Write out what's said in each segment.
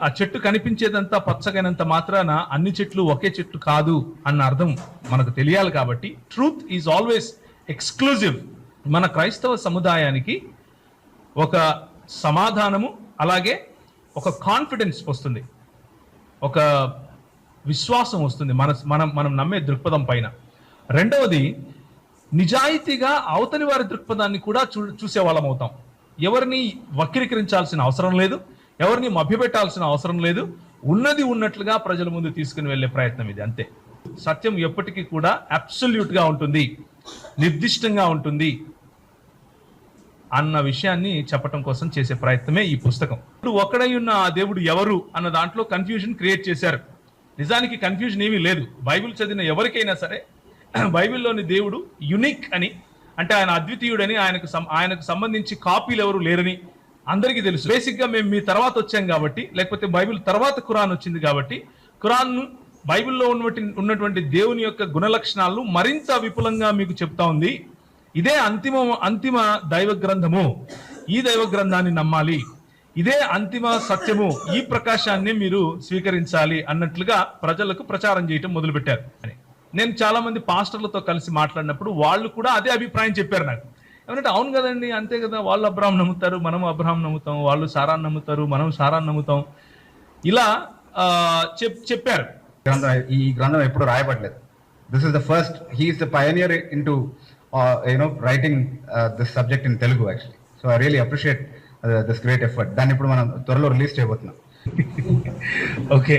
ఆ చెట్టు కనిపించేదంతా పచ్చగైనంత మాత్రాన అన్ని చెట్లు ఒకే చెట్టు కాదు అన్న అర్థం మనకు తెలియాలి. కాబట్టి ట్రూత్ ఈజ్ ఆల్వేస్ ఎక్స్క్లూజివ్. మన క్రైస్తవ సముదాయానికి ఒక సమాధానము, అలాగే ఒక కాన్ఫిడెన్స్ వస్తుంది, ఒక విశ్వాసం వస్తుంది మనం నమ్మే దృక్పథం పైన. రెండవది, నిజాయితీగా అవతలి వారి దృక్పథాన్ని కూడా చూసేవాళ్ళం అవుతాం. ఎవరిని వక్రీకరించాల్సిన అవసరం లేదు, ఎవరిని మభ్యపెట్టాల్సిన అవసరం లేదు. ఉన్నది ఉన్నట్లుగా ప్రజల ముందు తీసుకుని వెళ్లే ప్రయత్నం ఇది, అంతే. సత్యం ఎప్పటికీ కూడా అబ్సల్యూట్ గా ఉంటుంది, నిర్దిష్టంగా ఉంటుంది అన్న విషయాన్ని చెప్పటం కోసం చేసే ప్రయత్నమే ఈ పుస్తకం. ఇప్పుడు ఒక్కడై ఉన్న ఆ దేవుడు ఎవరు అన్న దాంట్లో కన్ఫ్యూజన్ క్రియేట్ చేశారు. నిజానికి కన్ఫ్యూజన్ ఏమీ లేదు. బైబిల్ చదివిన ఎవరికైనా సరే బైబిల్లోని దేవుడు యునిక్ అని, అంటే ఆయన అద్వితీయుడని, ఆయనకు సంబంధించి కాపీలు ఎవరు లేరని అందరికీ తెలుసు. బేసిక్ గా మేము మీ తర్వాత వచ్చాం కాబట్టి, లేకపోతే బైబిల్ తర్వాత ఖురాన్ వచ్చింది కాబట్టి, ఖురాన్ బైబిల్లో ఉన్నటువంటి దేవుని యొక్క గుణలక్షణాలను మరింత విపులంగా మీకు చెప్తా ఉంది. ఇదే అంతిమ దైవ గ్రంథము, ఈ దైవ గ్రంథాన్ని నమ్మాలి, ఇదే అంతిమ సత్యము, ఈ ప్రకాశాన్ని మీరు స్వీకరించాలి అన్నట్లుగా ప్రజలకు ప్రచారం చేయటం మొదలుపెట్టారు అని. నేను చాలా మంది పాస్టర్లతో కలిసి మాట్లాడినప్పుడు వాళ్ళు కూడా అదే అభిప్రాయం చెప్పారు నాకు. ఏమంటే అవును కదండి, అంతే కదా, వాళ్ళు అబ్రహాం నమ్ముతారు, మనం అబ్రహాం నమ్ముతాం, వాళ్ళు సారాన్ని నమ్ముతారు, మనం సారాన్ని నమ్ముతాం, ఇలా చెప్పారు. ఈ గ్రంథం ఎప్పుడు రాయబడలేదు. This is the first, he is the pioneer into writing this subject in Telugu actually. So I really appreciate this great effort. దాన్ని ఇప్పుడు మనం త్వరలో రిలీజ్ చేయబోతున్నాం. Okay,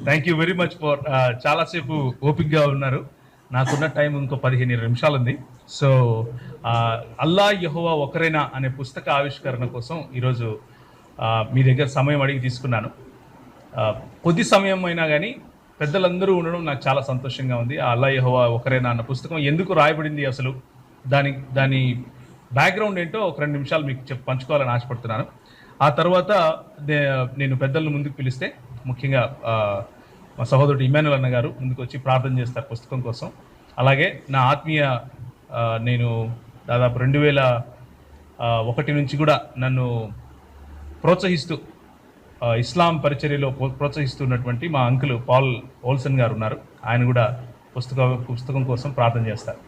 thank you very much for చాలాసేపు ఓపిక్గా ఉన్నారు. నాకున్న టైం ఇంకో 15 నిమిషాలు ఉంది. సో అల్లా యెహోవా ఒకరేనా అనే పుస్తక ఆవిష్కరణ కోసం ఈరోజు మీ దగ్గర సమయం అడిగి తీసుకున్నాను. కొద్ది సమయం అయినా కానీ పెద్దలందరూ ఉండడం నాకు చాలా సంతోషంగా ఉంది. ఆ అల్లా యెహోవా ఒకరేనా అన్న పుస్తకం ఎందుకు రాయబడింది, అసలు దాని బ్యాక్గ్రౌండ్ ఏంటో ఒక 2 నిమిషాలు మీకు పంచుకోవాలని ఆశపడుతున్నాను. ఆ తర్వాత నేను పెద్దలను ముందుకు పిలిస్తే, ముఖ్యంగా మా సహోదరుడు ఇమానుయల్ అన్న గారు ముందుకు వచ్చి ప్రార్థన చేస్తారు పుస్తకం కోసం. అలాగే నా ఆత్మీయ, నేను దాదాపు 2001 నుంచి కూడా నన్ను ప్రోత్సహిస్తూ ఇస్లాం పరిచర్యలో ప్రోత్సహిస్తున్నటువంటి మా అంకుల్ పాల్ ఓల్సన్ గారు ఉన్నారు. ఆయన కూడా పుస్తకం కోసం ప్రార్థన చేస్తారు.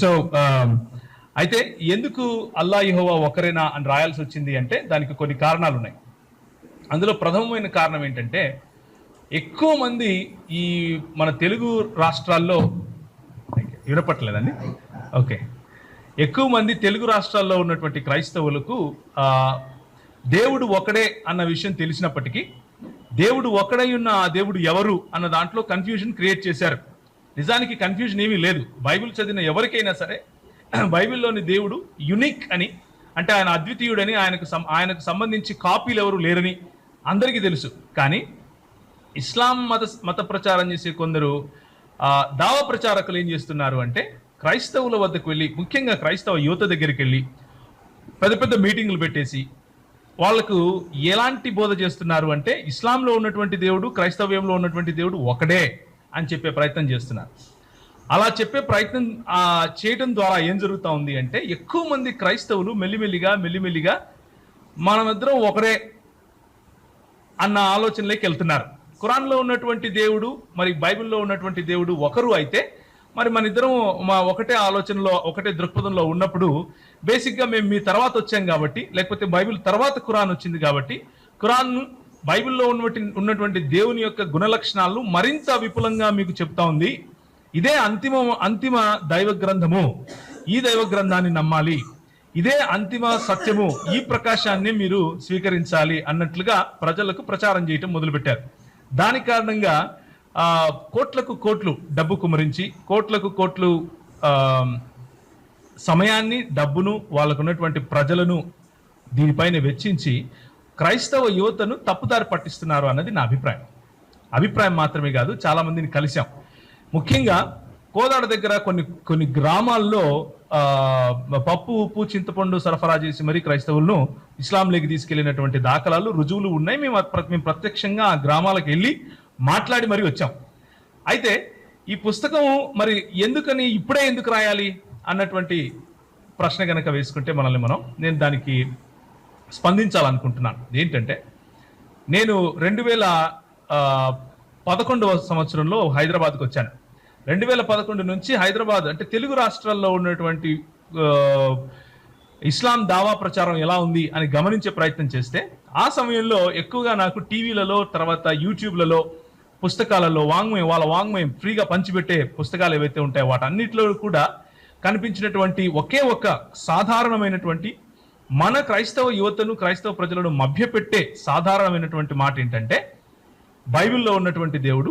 సో అయితే ఎందుకు అల్లా యెహోవా ఒకరేనా అని రాయాల్సి వచ్చింది అంటే దానికి కొన్ని కారణాలు ఉన్నాయి. అందులో ప్రథమమైన కారణం ఏంటంటే, ఎక్కువ మంది ఈ మన తెలుగు రాష్ట్రాల్లో, వినపట్లేదండి, ఓకే, ఎక్కువ మంది తెలుగు రాష్ట్రాల్లో ఉన్నటువంటి క్రైస్తవులకు దేవుడు ఒకడే అన్న విషయం తెలిసినప్పటికీ, దేవుడు ఒకడై ఉన్న ఆ దేవుడు ఎవరు అన్న దాంట్లో కన్ఫ్యూజన్ క్రియేట్ చేశారు. నిజానికి కన్ఫ్యూజన్ ఏమీ లేదు. బైబిల్ చదివిన ఎవరికైనా సరే బైబిల్లోని దేవుడు యునిక్ అని, అంటే ఆయన అద్వితీయుడని, ఆయనకు సంబంధించి కాపీలు ఎవరు లేరని అందరికీ తెలుసు. కానీ ఇస్లాం మత ప్రచారం చేసే కొందరు దావా ప్రచారకులు ఏం చేస్తున్నారు అంటే, క్రైస్తవుల వద్దకు వెళ్ళి, ముఖ్యంగా క్రైస్తవ యువత దగ్గరికి వెళ్ళి పెద్ద పెద్ద మీటింగులు పెట్టేసి వాళ్లకు ఎలాంటి బోధ చేస్తున్నారు అంటే, ఇస్లాంలో ఉన్నటువంటి దేవుడు, క్రైస్తవ్యంలో ఉన్నటువంటి దేవుడు ఒకడే అని చెప్పే ప్రయత్నం చేస్తున్నారు. అలా చెప్పే ప్రయత్నం చేయడం ద్వారా ఏం జరుగుతూ ఉంది అంటే, ఎక్కువ మంది క్రైస్తవులు మెల్లిమెల్లిగా మనమిద్దరం ఒకడే అన్న ఆలోచనలోకి వెళ్తున్నారు. ఖురాన్లో ఉన్నటువంటి దేవుడు మరి బైబిల్లో ఉన్నటువంటి దేవుడు ఒకరు అయితే, మరి మన ఇద్దరం ఒకటే ఆలోచనలో, ఒకటే దృక్పథంలో ఉన్నప్పుడు, బేసిక్గా మేము మీ తర్వాత వచ్చాం కాబట్టి, లేకపోతే బైబిల్ తర్వాత ఖురాన్ వచ్చింది కాబట్టి, ఖురాన్ బైబిల్లో ఉన్నటువంటి దేవుని యొక్క గుణలక్షణాలను మరింత విపులంగా మీకు చెప్తా ఉంది. ఇదే అంతిమ దైవ గ్రంథము, ఈ దైవ గ్రంథాన్ని నమ్మాలి, ఇదే అంతిమ సత్యము, ఈ ప్రకాశాన్ని మీరు స్వీకరించాలి అన్నట్లుగా ప్రజలకు ప్రచారం చేయటం మొదలుపెట్టారు. దాని కారణంగా కోట్లకు కోట్లు డబ్బు కుమరించి, కోట్లకు కోట్లు సమయాన్ని, డబ్బును, వాళ్ళకు ఉన్నటువంటి ప్రజలను దీనిపైన వెచ్చించి క్రైస్తవ యువతను తప్పుదారి పట్టిస్తున్నారు అన్నది నా అభిప్రాయం మాత్రమే కాదు, చాలా మందిని కలిశాం. ముఖ్యంగా కోదాడ దగ్గర కొన్ని గ్రామాల్లో పప్పు, ఉప్పు, చింతపండు సరఫరా చేసి మరి క్రైస్తవులను ఇస్లాంలోకి తీసుకెళ్లినటువంటి దాఖలాలు, రుజువులు ఉన్నాయి. మేము ప్రత్యక్షంగా ఆ గ్రామాలకు వెళ్ళి మాట్లాడి మరి వచ్చాం. అయితే ఈ పుస్తకం మరి ఇప్పుడే ఎందుకు రాయాలి అన్నటువంటి ప్రశ్న కనుక వేసుకుంటే నేను దానికి స్పందించాలనుకుంటున్నాను. ఏంటంటే, నేను 2011 సంవత్సరంలో హైదరాబాద్కి వచ్చాను. 2011 నుంచి హైదరాబాద్ అంటే తెలుగు రాష్ట్రాల్లో ఉన్నటువంటి ఇస్లాం దావా ప్రచారం ఎలా ఉంది అని గమనించే ప్రయత్నం చేస్తే ఆ సమయంలో ఎక్కువగా నాకు టీవీలలో, తర్వాత యూట్యూబ్లలో, పుస్తకాలలో వాళ్ళ వాంగ్మయం ఫ్రీగా పంచిపెట్టే పుస్తకాలు ఏవైతే ఉంటాయో వాటన్నిటిలో కూడా కనిపించినటువంటి ఒకే ఒక్క సాధారణమైనటువంటి మన క్రైస్తవ యువతను, క్రైస్తవ ప్రజలను మభ్యపెట్టే సాధారణమైనటువంటి మాట ఏంటంటే బైబిల్లో ఉన్నటువంటి దేవుడు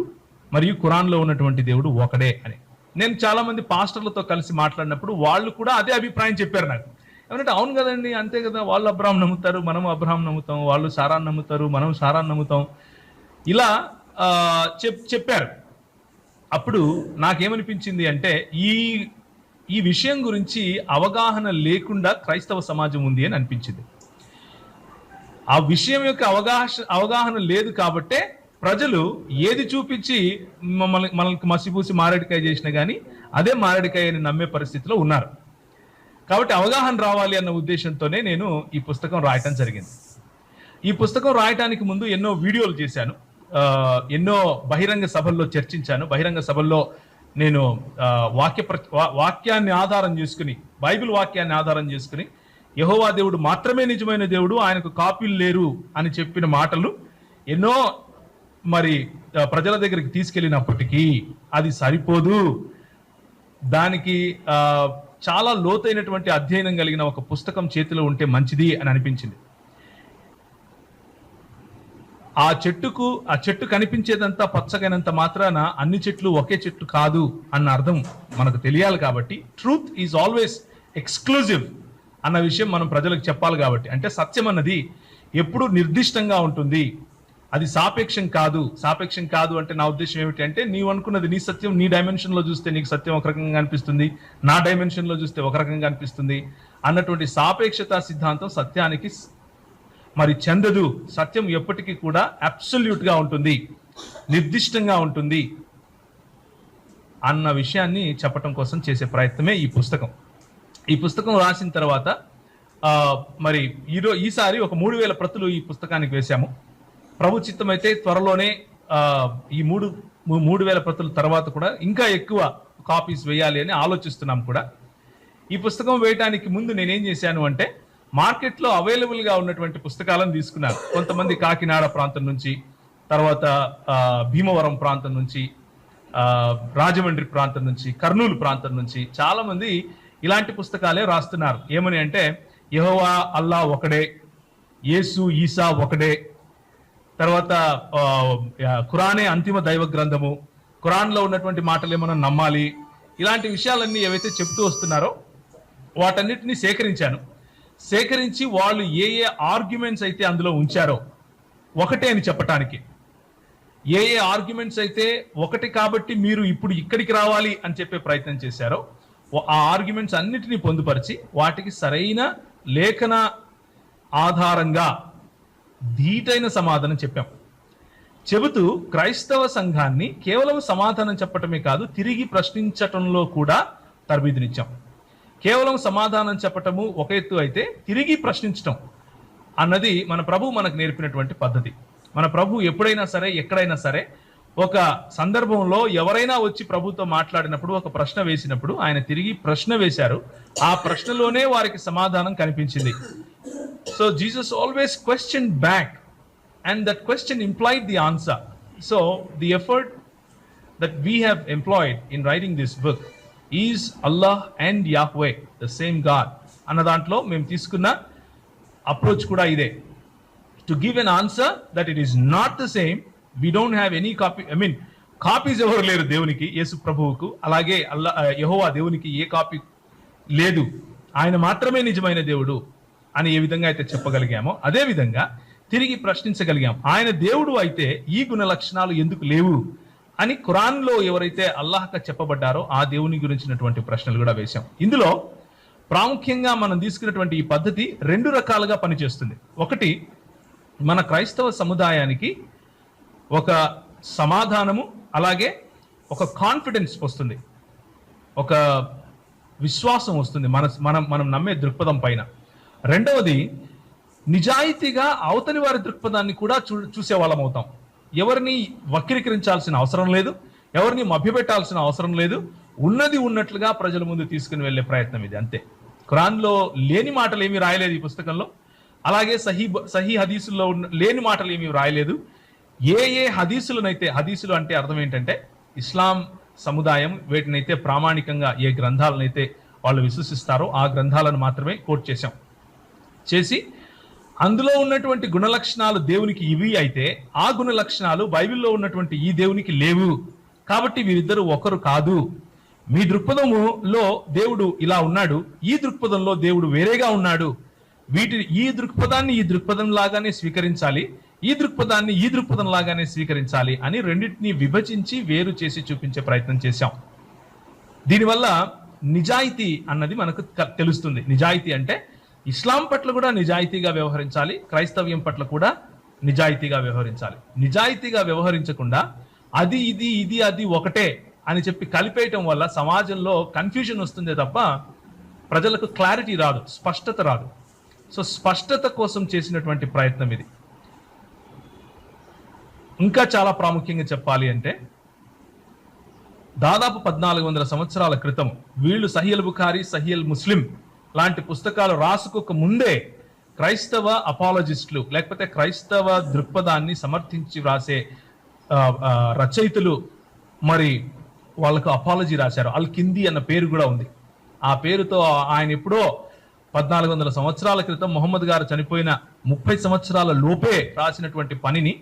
మరియు ఖురాన్లో ఉన్నటువంటి దేవుడు ఒకడే అని. నేను చాలా మంది పాస్టర్లతో కలిసి మాట్లాడినప్పుడు వాళ్ళు కూడా అదే అభిప్రాయం చెప్పారు నాకు. ఏమంటే అవును కదండి, అంతే కదా, వాళ్ళు అబ్రహాం నమ్ముతారు, మనం అబ్రహాం నమ్ముతాం, వాళ్ళు సారాన్ని నమ్ముతారు, మనం సారాన్ని నమ్ముతాం, ఇలా చెప్పారు. అప్పుడు నాకేమనిపించింది అంటే ఈ విషయం గురించి అవగాహన లేకుండా క్రైస్తవ సమాజం ఉంది అని అనిపించింది. ఆ విషయం యొక్క అవగాహన లేదు కాబట్టే ప్రజలు ఏది చూపించి మనల్ని మసిపూసి మారేడికాయ చేసినా కానీ అదే మారేడికాయ అని నమ్మే పరిస్థితిలో ఉన్నారు. కాబట్టి అవగాహన రావాలి అన్న ఉద్దేశంతోనే నేను ఈ పుస్తకం రాయటం జరిగింది. ఈ పుస్తకం రాయటానికి ముందు ఎన్నో వీడియోలు చేశాను, ఎన్నో బహిరంగ సభల్లో చర్చించాను. బహిరంగ సభల్లో నేను వాక్యాన్ని ఆధారం చేసుకుని, బైబిల్ వాక్యాన్ని ఆధారం చేసుకుని యెహోవా దేవుడు మాత్రమే నిజమైన దేవుడు, ఆయనకు కాపీలు లేరు అని చెప్పిన మాటలు ఎన్నో ప్రజల దగ్గరికి తీసుకెళ్ళినప్పటికీ అది సరిపోదు, దానికి చాలా లోతైనటువంటి అధ్యయనం కలిగిన ఒక పుస్తకం చేతిలో ఉంటే మంచిది అని అనిపించింది. ఆ చెట్టు కనిపించేదంతా పచ్చగైనంత మాత్రాన అన్ని చెట్లు ఒకే చెట్టు కాదు అన్న అర్థం మనకు తెలియాలి. కాబట్టి ట్రూత్ ఈజ్ ఆల్వేస్ ఎక్స్క్లూజివ్ అన్న విషయం మనం ప్రజలకు చెప్పాలి. కాబట్టి అంటే సత్యం అన్నది ఎప్పుడు నిర్దిష్టంగా ఉంటుంది, అది సాపేక్షం కాదు అంటే నా ఉద్దేశం ఏమిటి అంటే నీవు అనుకున్నది నీ సత్యం, నీ డైమెన్షన్ లో చూస్తే నీకు సత్యం ఒక రకంగా అనిపిస్తుంది, నా డైమెన్షన్ లో చూస్తే ఒక రకంగా అనిపిస్తుంది అన్నటువంటి సాపేక్షతా సిద్ధాంతం సత్యానికి చెందదు. సత్యం ఎప్పటికీ కూడా అబ్సల్యూట్ గా ఉంటుంది, నిర్దిష్టంగా ఉంటుంది అన్న విషయాన్ని చెప్పటం కోసం చేసే ప్రయత్నమే ఈ పుస్తకం. ఈ పుస్తకం రాసిన తర్వాత ఈసారి ఒక 3000 ప్రతులు ఈ పుస్తకానికి వేశాము. ప్రభు చిత్తమైతే త్వరలోనే ఈ 3000 ప్రతుల తర్వాత కూడా ఇంకా ఎక్కువ కాపీస్ వేయాలి అని ఆలోచిస్తున్నాం కూడా. ఈ పుస్తకం వేయడానికి ముందు నేనేం చేశాను అంటే మార్కెట్లో అవైలబుల్ గా ఉన్నటువంటి పుస్తకాలను తీసుకున్నాను. కొంతమంది కాకినాడ ప్రాంతం నుంచి, తర్వాత భీమవరం ప్రాంతం నుంచి, రాజమండ్రి ప్రాంతం నుంచి, కర్నూలు ప్రాంతం నుంచి చాలా మంది ఇలాంటి పుస్తకాలే రాస్తున్నారు. ఏమని అంటే యెహోవా అల్లా ఒకడే, యేసు ఈసా ఒకడే, తర్వాత ఖురానే అంతిమ దైవ గ్రంథము, ఖురాన్లో ఉన్నటువంటి మాటలే మనం నమ్మాలి, ఇలాంటి విషయాలన్నీ ఏవైతే చెప్తూ వస్తున్నారో వాటన్నిటిని సేకరించి వాళ్ళు ఏ ఆర్గ్యుమెంట్స్ అయితే అందులో ఉంచారో ఒకటే అని చెప్పటానికి, ఏ ఆర్గ్యుమెంట్స్ అయితే ఒకటి కాబట్టి మీరు ఇప్పుడు ఇక్కడికి రావాలి అని చెప్పే ప్రయత్నం చేశారో ఆ ఆర్గ్యుమెంట్స్ అన్నిటినీ పొందుపరిచి వాటికి సరైన లేఖన ఆధారంగా ధీటైన సమాధానం చెబుతూ క్రైస్తవ సంఘాన్ని కేవలం సమాధానం చెప్పటమే కాదు, తిరిగి ప్రశ్నించటంలో కూడా తర్బీదునిచ్చాం. కేవలం సమాధానం చెప్పటము ఒక ఎత్తు అయితే తిరిగి ప్రశ్నించటం అన్నది మన ప్రభు మనకు నేర్పినటువంటి పద్ధతి. మన ప్రభు ఎప్పుడైనా సరే, ఎక్కడైనా సరే ఒక సందర్భంలో ఎవరైనా వచ్చి ప్రభుతో మాట్లాడినప్పుడు ఒక ప్రశ్న వేసినప్పుడు ఆయన తిరిగి ప్రశ్న వేశారు, ఆ ప్రశ్నలోనే వారికి సమాధానం కనిపించింది. So Jesus always questioned back and that question implied the answer. So the effort that we have employed in writing this book is Allah and Yahweh, the same God. అన్న దాంట్లో మేము తీసుకున్న అప్రోచ్ కూడా ఇదే, to give an answer that it is not the same. We don't have any copy, copies ఎవరు లేరు దేవునికి, యేసు ప్రభువుకు, అలాగే యెహోవా దేవునికి ఏ కాపీ లేదు, ఆయన మాత్రమే నిజమైన దేవుడు అని ఏ విధంగా అయితే చెప్పగలిగామో అదే విధంగా తిరిగి ప్రశ్నించగలిగాం. ఆయన దేవుడు అయితే ఈ గుణ లక్షణాలు ఎందుకు లేవు అని ఖురాన్లో ఎవరైతే అల్లాహ్గా చెప్పబడ్డారో ఆ దేవుని గురించినటువంటి ప్రశ్నలు కూడా వేశాం. ఇందులో ప్రాముఖ్యంగా మనం తీసుకున్నటువంటి ఈ పద్ధతి 2 రకాలుగా పనిచేస్తుంది. ఒకటి, మన క్రైస్తవ సముదాయానికి ఒక సమాధానము, అలాగే ఒక కాన్ఫిడెన్స్ వస్తుంది, ఒక విశ్వాసం వస్తుంది మనం నమ్మే దృక్పథం పైన. రెండవది, నిజాయితీగా అవతలి వారి దృక్పథాన్ని కూడా చూసే వాళ్ళం అవుతాం. ఎవరిని వక్రీకరించాల్సిన అవసరం లేదు, ఎవరిని మభ్యపెట్టాల్సిన అవసరం లేదు. ఉన్నది ఉన్నట్లుగా ప్రజల ముందు తీసుకుని వెళ్లే ప్రయత్నం ఇది, అంతే. ఖురాన్లో లేని మాటలు ఏమీ రాయలేదు ఈ పుస్తకంలో. అలాగే సహీ హదీసుల్లో లేని మాటలు ఏమీ రాయలేదు. ఏ హదీసులనైతే, హదీసులు అంటే అర్థం ఏంటంటే ఇస్లాం సముదాయం వీటినైతే ప్రామాణికంగా ఏ గ్రంథాలనైతే వాళ్ళు విశ్వసిస్తారో ఆ గ్రంథాలను మాత్రమే కోట్ చేసి అందులో ఉన్నటువంటి గుణలక్షణాలు దేవునికి ఇవి అయితే ఆ గుణలక్షణాలు బైబిల్లో ఉన్నటువంటి ఈ దేవునికి లేవు, కాబట్టి వీరిద్దరూ ఒకరు కాదు. మీ దృక్పథములో దేవుడు ఇలా ఉన్నాడు, ఈ దృక్పథంలో దేవుడు వేరేగా ఉన్నాడు. ఈ దృక్పథాన్ని ఈ దృక్పథం లాగానే స్వీకరించాలి, ఈ దృక్పథాన్ని ఈ దృక్పథం లాగానే స్వీకరించాలి అని రెండింటిని విభజించి వేరు చేసి చూపించే ప్రయత్నం చేశాం. దీనివల్ల నిజాయితీ అన్నది మనకు తెలుస్తుంది. నిజాయితీ అంటే ఇస్లాం పట్ల కూడా నిజాయితీగా వ్యవహరించాలి, క్రైస్తవ్యం పట్ల కూడా నిజాయితీగా వ్యవహరించాలి. నిజాయితీగా వ్యవహరించకుండా అది అది ఒకటే అని చెప్పి కలిపేయటం వల్ల సమాజంలో కన్ఫ్యూజన్ వస్తుందే తప్ప ప్రజలకు క్లారిటీ రాదు, స్పష్టత రాదు. సో స్పష్టత కోసం చేసినటువంటి ప్రయత్నం ఇది. ఇంకా చాలా ప్రాముఖ్యంగా చెప్పాలి అంటే దాదాపు 1400 సంవత్సరాల క్రితం వీళ్ళు సహీహ్ బుఖారీ, సహీహ్ ముస్లిం లాంటి పుస్తకాలు రాసుకోక ముందే క్రైస్తవ అపాలజిస్టులు లేకపోతే క్రైస్తవ దృక్పథాన్ని సమర్థించి రాసే రచయితలు మరి వాళ్ళకు అపాలజీ రాశారు. అల్ కింది అన్న పేరు కూడా ఉంది. ఆ పేరుతో ఆయన ఎప్పుడో 1400 సంవత్సరాల క్రితం మొహమ్మద్ గారు చనిపోయిన 30 సంవత్సరాల లోపే రాసినటువంటి పనిని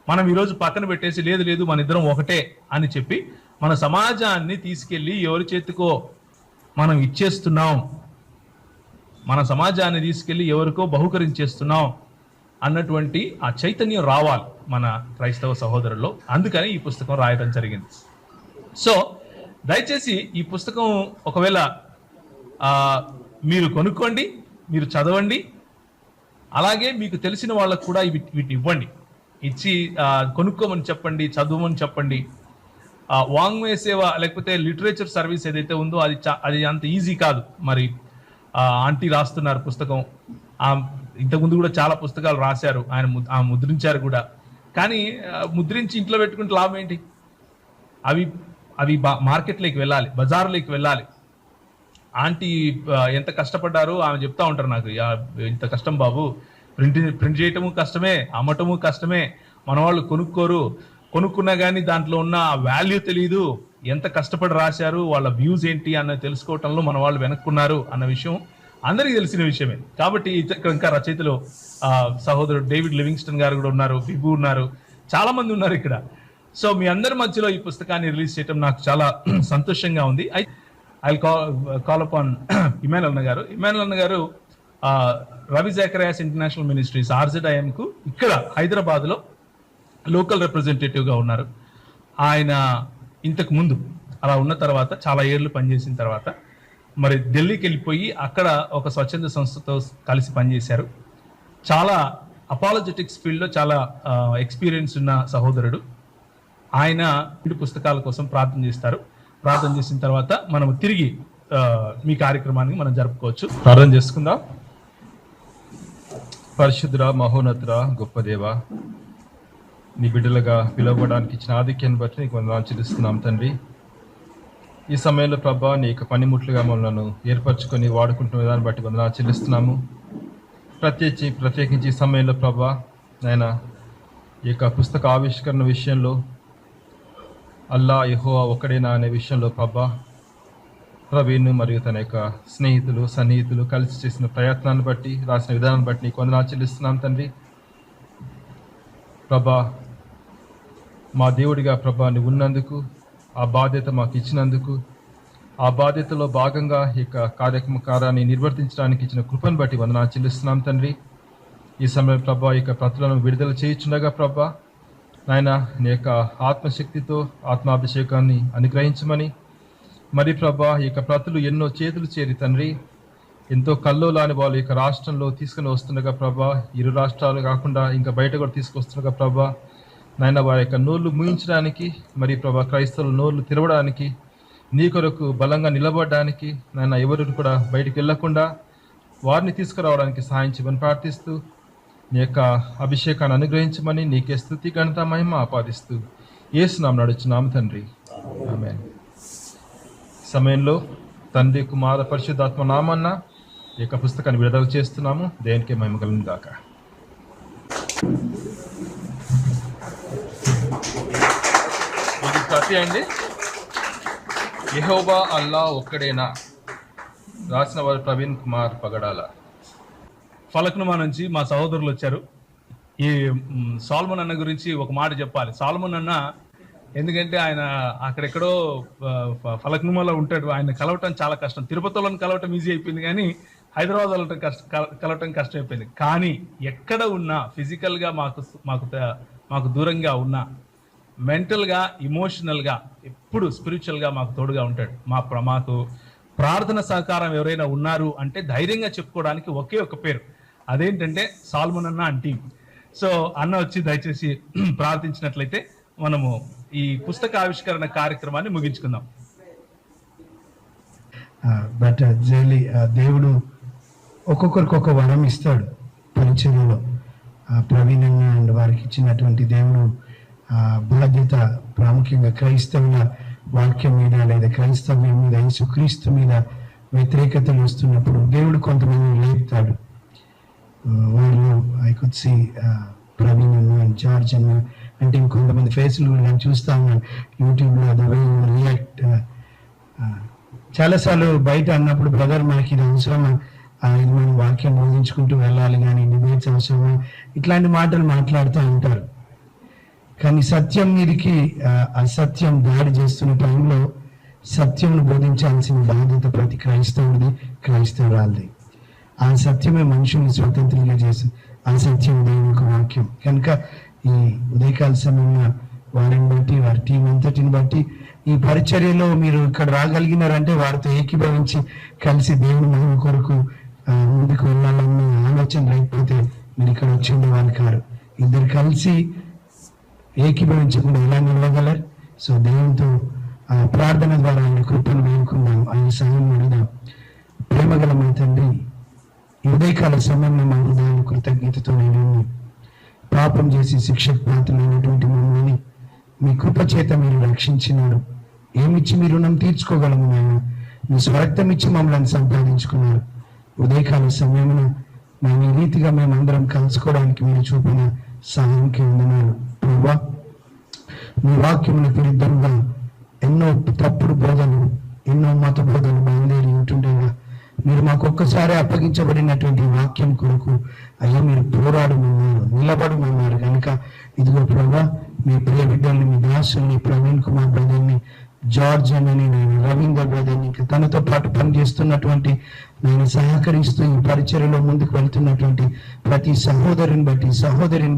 మనం ఈరోజు పక్కన పెట్టేసి లేదు మన ఇద్దరం ఒకటే అని చెప్పి మన సమాజాన్ని తీసుకెళ్లి ఎవరి చేతికో మనం ఇచ్చేస్తున్నాం, మన సమాజాన్ని తీసుకెళ్లి ఎవరికో బహుకరించేస్తున్నాం అన్నటువంటి ఆ చైతన్యం రావాలి మన క్రైస్తవ సహోదరుల్లో. అందుకని ఈ పుస్తకం రాయడం జరిగింది. సో దయచేసి ఈ పుస్తకం ఒకవేళ మీరు కొనుక్కోండి, మీరు చదవండి, అలాగే మీకు తెలిసిన వాళ్ళకు కూడా వీటిని ఇవ్వండి. ఇచ్చి కొనుక్కోమని చెప్పండి, చదవమని చెప్పండి. వాంగ్మయ సేవ లేకపోతే లిటరేచర్ సర్వీస్ ఏదైతే ఉందో అది అంత ఈజీ కాదు. మరి ఆంటీ రాస్తున్నారు పుస్తకం, ఇంతకుముందు కూడా చాలా పుస్తకాలు రాశారు, ఆయన ముద్రించారు కూడా. కానీ ముద్రించి ఇంట్లో పెట్టుకుంటే లాభం ఏంటి? అవి మార్కెట్లోకి వెళ్ళాలి, బజార్లోకి వెళ్ళాలి. ఆంటీ ఎంత కష్టపడ్డారు ఆమె చెప్తా ఉంటారు నాకు, ఇంత కష్టం బాబు, ప్రింట్ చేయటము కష్టమే, అమ్మటము కష్టమే, మన వాళ్ళు కొనుక్కున్నా కానీ దాంట్లో ఉన్న వాల్యూ తెలియదు, ఎంత కష్టపడి రాశారు, వాళ్ళ వ్యూస్ ఏంటి అన్నది తెలుసుకోవటంలో మన వాళ్ళు వెనక్కున్నారు అన్న విషయం అందరికీ తెలిసిన విషయమే. కాబట్టి ఇంకా రచయితలు సహోదరుడు డేవిడ్ లివింగ్స్టన్ గారు కూడా ఉన్నారు, బిబు ఉన్నారు, చాలా మంది ఉన్నారు ఇక్కడ. సో మీ అందరి మధ్యలో ఈ పుస్తకాన్ని రిలీజ్ చేయడం నాకు చాలా సంతోషంగా ఉంది. ఐ కాల్ అపాన్ ఇమానుయల్ అన్న గారు Ravi Zacharias international ministries RZIM కు ఇక్కడ హైదరాబాద్ లో లోకల్ రిప్రజెంటేటివ్ గా ఉన్నారు. ఆయన ఇంతకు ముందు అలా ఉన్న తర్వాత చాలా ఏళ్ళు పనిచేసిన తర్వాత మరి ఢిల్లీకి వెళ్ళిపోయి అక్కడ ఒక స్వచ్ఛంద సంస్థతో కలిసి పనిచేశారు. చాలా అపాలజెటిక్స్ ఫీల్డ్లో చాలా ఎక్స్పీరియన్స్ ఉన్న సహోదరుడు. ఆయన ఇంటి పుస్తకాల కోసం ప్రార్థన చేస్తారు. ప్రార్థన చేసిన తర్వాత మనం తిరిగి మీ కార్యక్రమాన్ని మనం జరుపుకోవచ్చు. ప్రార్థన చేసుకుందాం. పరిశుద్ధుడా, మహోన్నతుడా, గొప్ప దేవ, నీ బిడ్డలుగా పిలువబడడానికి ఇచ్చిన ఆధిక్యాన్ని బట్టి నీకు వందనాలు చెల్లిస్తున్నాం తండ్రి. ఈ సమయంలో ప్రభా నీ యొక్క పనిముట్లుగా మమ్మల్ని ఏర్పరచుకొని వాడుకుంటున్న విధాన్ని బట్టి వందనాలు చెల్లిస్తున్నాము. ప్రత్యేకించి ఈ సమయంలో ప్రభా నాయన ఈ యొక్క పుస్తక ఆవిష్కరణ విషయంలో అల్లా యెహోవా ఒక్కడేనా అనే విషయంలో ప్రభా ప్రవీణ్ మరియు తన యొక్క సన్నిహితులు కలిసి చేసిన ప్రయత్నాన్ని బట్టి, రాసిన విధానాన్ని బట్టి నీకు వందనాలు చెల్లిస్తున్నాం తండ్రి. ప్రభా మా దేవుడిగా ప్రభా నువ్వు ఉన్నందుకు, ఆ బాధ్యత మాకు ఇచ్చినందుకు, ఆ బాధ్యతలో భాగంగా ఈ యొక్క కార్యాన్ని నిర్వర్తించడానికి ఇచ్చిన కృపను బట్టి వందనాలు చెల్లిస్తున్నాం తండ్రి. ఈ సమయంలో ప్రభా ఈ యొక్క ప్రతులను విడుదల చేయించుండగా ప్రభా నాయన నీ యొక్క ఆత్మశక్తితో ఆత్మాభిషేకాన్ని అనుగ్రహించమని, మరి ప్రభా ఈ యొక్క ప్రతులు ఎన్నో చేతులు చేరి తండ్రి ఎంతో కల్లోలాని వాళ్ళు ఈ యొక్క రాష్ట్రంలో తీసుకుని వస్తుండగా ప్రభా, ఇరు రాష్ట్రాలు కాకుండా ఇంకా బయట కూడా తీసుకొస్తుండగా ప్రభా నాయన వారి యొక్క నోళ్ళు మూయించడానికి, మరి ప్రభా క్రైస్తవుల నోళ్ళు తెరవడానికి, నీ కొరకు బలంగా నిలబడడానికి నాయన ఎవరు కూడా బయటికి వెళ్లకుండా వారిని తీసుకురావడానికి సహాయం చేయమని ప్రార్థిస్తూ నీ యొక్క అభిషేకాన్ని అనుగ్రహించమని నీకే స్తుతి ఘనత మహిమ ఆపాదిస్తూ యేసు నామమున నడుచున్నాము తండ్రి, ఆమేన్. సమయంలో తండ్రి కుమార పరిశుద్ధాత్మ నామన్న ఈ యొక్క పుస్తకాన్ని విడుదల చేస్తున్నాము. దేవునికే మహిమ కలుగును గాక. ఇది ప్రతి అండి. యెహోవా అల్లా ఒక్కడేనా, రాసిన వారు ప్రవీణ్ కుమార్ పగడాల. ఫలక్నుమా నుంచి మా సహోదరులు వచ్చారు. ఈ సాల్మన్ అన్న గురించి ఒక మాట చెప్పాలి. సాల్మన్ అన్న ఎందుకంటే ఆయన అక్కడెక్కడో ఫలక్నుమాలో ఉంటాడు. ఆయన కలవటం చాలా కష్టం. తిరుపతిలో కలవటం ఈజీ అయిపోయింది, కానీ హైదరాబాద్ కలవటం కష్టం అయిపోయింది. కానీ ఎక్కడ ఉన్నా ఫిజికల్గా మాకు దూరంగా ఉన్నా మెంటల్గా, ఇమోషనల్గా, ఎప్పుడు స్పిరిచువల్గా మాకు తోడుగా ఉంటాడు. మాకు ప్రార్థన సహకారం ఎవరైనా ఉన్నారు అంటే ధైర్యంగా చెప్పుకోవడానికి ఒకే ఒక పేరు, అదేంటంటే సాల్మన్ అన్న అండ్ టీమ్. సో అన్న వచ్చి దయచేసి ప్రార్థించినట్లయితే మనము ఈ పుస్తక ఆవిష్కరణ కార్యక్రమాన్ని ముగించుకుందాం. బట్ రియల్లీ దేవుడు ఒక్కొక్కరికి ఒక వరం ఇస్తాడు పరిచర్యలో. ప్రవీణ్ అన్న అండ్ వారికి ఇచ్చినటువంటి దేవుడు బాధ్యత ప్రాముఖ్యంగా క్రైస్తవుల వాక్యం మీద లేదా క్రైస్తవ్యం మీద, యేసుక్రీస్తు మీద వ్యతిరేకతలు వస్తున్నప్పుడు దేవుడు కొంతమంది లేపుతాడు. వాళ్ళు ఐ కుడ్ సి ప్రవీణ్ అన్న అండ్ జార్జ్ అన్న అంటే ఇంకొంతమంది ఫేస్లు నేను చూస్తా ఉన్నాను యూట్యూబ్లో. ద వే రియాక్ట్ చాలాసార్లు బయట అన్నప్పుడు బ్రదర్ మనకి ఇది అవసరమా, ఇది మనం వాక్యం బోధించుకుంటూ వెళ్ళాలి కానీ డిబేట్స్ అవసరమా, ఇట్లాంటి మాటలు మాట్లాడుతూ ఉంటారు. కానీ సత్యం మీదకి అసత్యం దాడి చేస్తున్న టైంలో సత్యంను బోధించాల్సిన బాధ్యత ప్రతి క్రైస్తవుడిది, క్రైస్తవురాలది. ఆ సత్యమే మనుషుల్ని స్వతంత్రంగా చేసి ఆ సత్యం దేవుని యొక్క వాక్యం. కనుక ఈ ఉదయకాల సమయంలో వారిని బట్టి, వారి టీం అంతటిని బట్టి ఈ పరిచర్యలో మీరు ఇక్కడ రాగలిగినారంటే వారితో ఏకీభవించి కలిసి దేవుని మహిమ కొరకు ముందుకు వెళ్ళాలన్న ఆలోచన లేకపోతే మీరు ఇక్కడ వచ్చి ఉండేవాళ్ళు కారు. ఇద్దరు కలిసి ఏకీభవించకుండా ఎలా నిలవగలరు? సో దేవునితో ప్రార్థన ద్వారా ఆయన కృపను వేడుకుందాం, ఆయన సహాయం అడుగుదాం. ప్రేమగల మా తండ్రి, ఈ ఉదయకాల సమయంలో మా హృదయాన్ని కృతజ్ఞతతో నేను పాపం చేసి శిక్షకు పాత్రమైనటువంటి మమ్మల్ని మీ కృప చేత మీరు రక్షించినారు. ఏమిచ్చి మీ రుణం తీర్చుకోగలము మేము? మీ స్వరక్తం ఇచ్చి మమ్మల్ని సంపాదించుకున్నారు. ఉదయకాల సమయమున మేము ఈ రీతిగా మేమందరం కలుసుకోవడానికి మీరు చూపిన సహాయంకి వందనాలు ప్రభువా. మీ వాక్యములకు విరుద్ధంగా ఎన్నో తప్పుడు బోధలు, ఎన్నో మత బోధలు బయలుదేరి ఉంటుండగా మీరు మాకు ఒక్కసారి అప్పగించబడినటువంటి వాక్యం కొరకు అయ్యా మీరు పోరాడమన్నారు, నిలబడమన్నారు. కనుక ఇదిగో ప్రభా మీ ప్రియ బిడ్డల్ని, మీ దాసుల్ని, ప్రవీణ్ కుమార్ బ్రదర్ని, జార్జ్ అని, నేను రవీందర్ బ్రదర్ని, ఇంకా తనతో పాటు పనిచేస్తున్నటువంటి నేను సహకరిస్తూ ఈ పరిచర్యలో ముందుకు వెళ్తున్నటువంటి ప్రతి సహోదరిని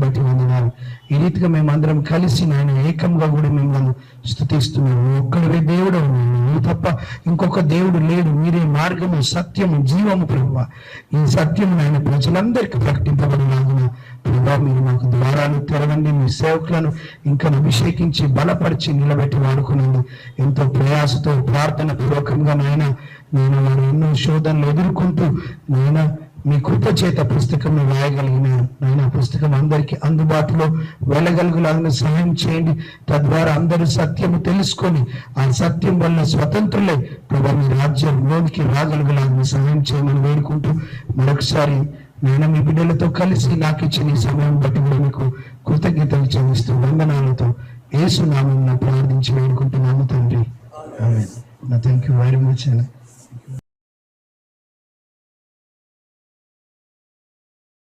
బట్టి వందనాలు. ఈ రీతిగా మేమందరం కలిసి నాయన ఏకంగా కూడా మిమ్మల్ని స్తుతిస్తున్నాము. ఒక్కడే దేవుడు, నువ్వు తప్ప ఇంకొక దేవుడు లేడు. మీరే మార్గము, సత్యము, జీవము ప్రభువా. ఈ సత్యము నాయన ప్రజలందరికీ ప్రకటింపబడినాగున ప్రభా మీరు మాకు ద్వారాలు తెరవండి. మీ సేవకులను ఇంకా అభిషేకించి బలపరిచి నిలబెట్టి వాడుకునండి. ఎంతో ప్రయాసతో ప్రార్థన పూర్వకంగా నాయన నేను వారు ఎన్నో శోధనలు ఎదుర్కొంటూ నాయన మీ కృప చేత పుస్తకం రాయగలిగిన నాయన పుస్తకం అందరికీ అందుబాటులో వెళ్ళగలుగులాగిన సహాయం చేయండి. తద్వారా అందరూ సత్యము తెలుసుకొని ఆ సత్యం వల్ల స్వతంత్రులై ప్రభా మీ రాజ్యంలోనికి రాగలుగులాగిన సహాయం చేయమని వేడుకుంటూ మరొకసారి నేను మీ బిడ్డలతో కలిసి నాకు ఇచ్చిన ఈ సమయం బట్టి కూడా మీకు కృతజ్ఞతలు చెల్లిస్తూ వందనాలతో యేసు నామమున ప్రార్థించి వేడుకుంటున్నాము తండ్రి. ఆమేన్. Thank you very much.